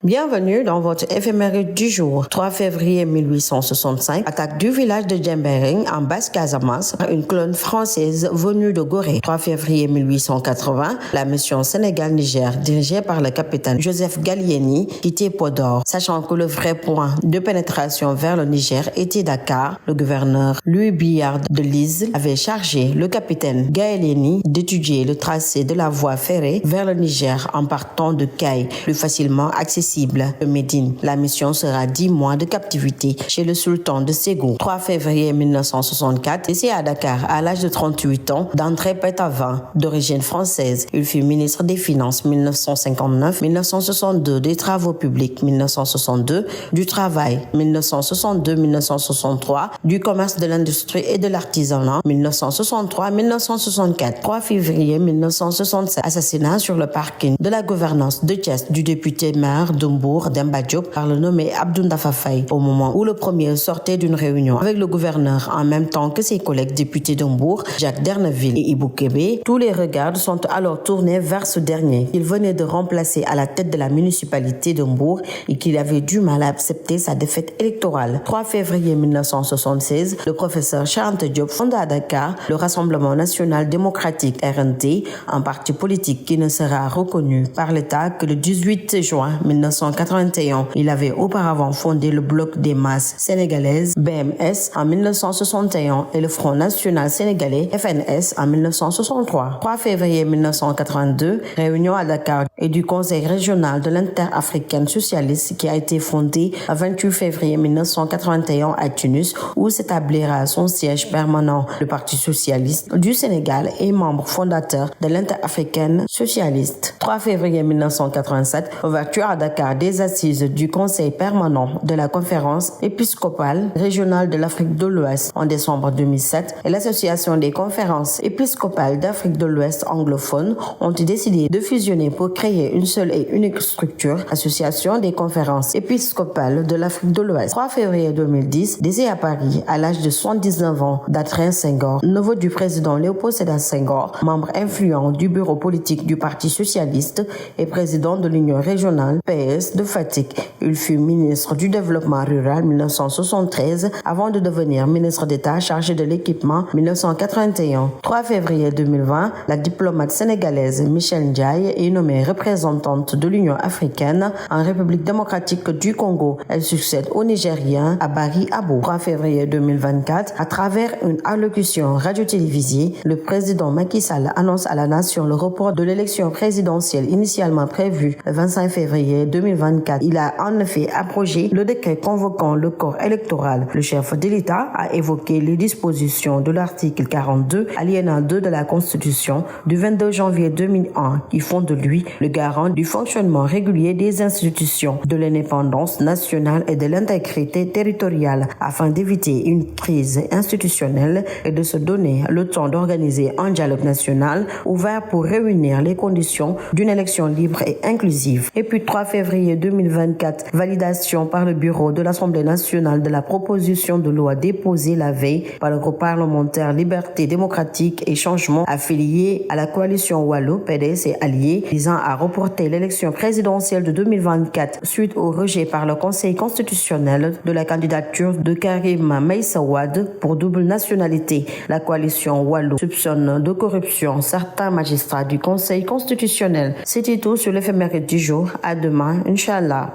Bienvenue dans votre éphéméride du jour. 3 février 1865, attaque du village de Djembering en Basse-Casamance, une colonne française venue de Gorée. 3 février 1880, la mission Sénégal-Niger dirigée par le capitaine Joseph Gallieni quittait Podor. Sachant que le vrai point de pénétration vers le Niger était Dakar, le gouverneur Louis Billard de Lise avait chargé le capitaine Gallieni d'étudier le tracé de la voie ferrée vers le Niger en partant de Caille, plus facilement accessible de Médine. La mission sera 10 mois de captivité chez le sultan de Ségou. 3 février 1964, décédé à Dakar à l'âge de 38 ans, d'André Pétavin, d'origine française. Il fut ministre des Finances 1959, 1962 des Travaux publics 1962, du Travail 1962-1963, du Commerce, de l'Industrie et de l'Artisanat 1963-1964. 3 février 1967, assassinat sur le parking de la gouvernance de Thiès du député maire de Mbour, Demba Diop, par le nommé Abdoundafa Faye, au moment où le premier sortait d'une réunion avec le gouverneur en même temps que ses collègues députés de Mbour, Jacques Derneville et Ibou Kébé. Tous les regards sont alors tournés vers ce dernier. Il venait de remplacer à la tête de la municipalité de Mbour et qu'il avait du mal à accepter sa défaite électorale. 3 février 1976, le professeur Charles Diop fonda à Dakar le Rassemblement national démocratique RND, un parti politique qui ne sera reconnu par l'État que le 18 juin 1981. Il avait auparavant fondé le Bloc des masses sénégalaises BMS en 1961 et le Front national sénégalais FNS en 1963. 3 février 1982, réunion à Dakar et du Conseil régional de l'Inter-Africaine socialiste qui a été fondé le 28 février 1981 à Tunis où s'établira son siège permanent. Le Parti socialiste du Sénégal est membre fondateur de l'Inter-Africaine socialiste. 3 février 1987, ouverture à Dakar des assises du Conseil permanent de la conférence épiscopale régionale de l'Afrique de l'Ouest en décembre 2007 et l'association des conférences épiscopales d'Afrique de l'Ouest anglophone ont décidé de fusionner pour créer une seule et unique structure, Association des conférences épiscopales de l'Afrique de l'Ouest. 3 février 2010, décédé à Paris à l'âge de 79 ans, Datrin Senghor, neveu du président Léopold Sédar Senghor, membre influent du bureau politique du Parti socialiste et président de l'Union régionale PS de Fatick. Il fut ministre du Développement rural 1973 avant de devenir ministre d'État chargé de l'équipement 1981. 3 février 2020, la diplomate sénégalaise Michel Ndiaye est nommée représentante de l'Union africaine en République démocratique du Congo. Elle succède au Nigérien Abari Abo. 3 février 2024, à travers une allocution radio-télévisée, le président Macky Sall annonce à la nation le report de l'élection présidentielle initialement prévue le 25 février 2024. Il a en effet abrogé le décret convoquant le corps électoral. Le chef de l'État a évoqué les dispositions de l'article 42, alinéa 2 de la Constitution du 22 janvier 2001 qui font de lui le garant du fonctionnement régulier des institutions, de l'indépendance nationale et de l'intégrité territoriale afin d'éviter une crise institutionnelle et de se donner le temps d'organiser un dialogue national ouvert pour réunir les conditions d'une élection libre et inclusive. Et puis 3 février 2024, validation par le bureau de l'Assemblée nationale de la proposition de loi déposée la veille par le groupe parlementaire Liberté démocratique et changement affilié à la coalition Wallo, PDS et alliés visant à reporter l'élection présidentielle de 2024 suite au rejet par le Conseil constitutionnel de la candidature de Karim Meïssa Wade pour double nationalité. La coalition Wallo soupçonne de corruption certains magistrats du Conseil constitutionnel. C'était tout sur l'éphéméride du jour. À demain, Inch'Allah.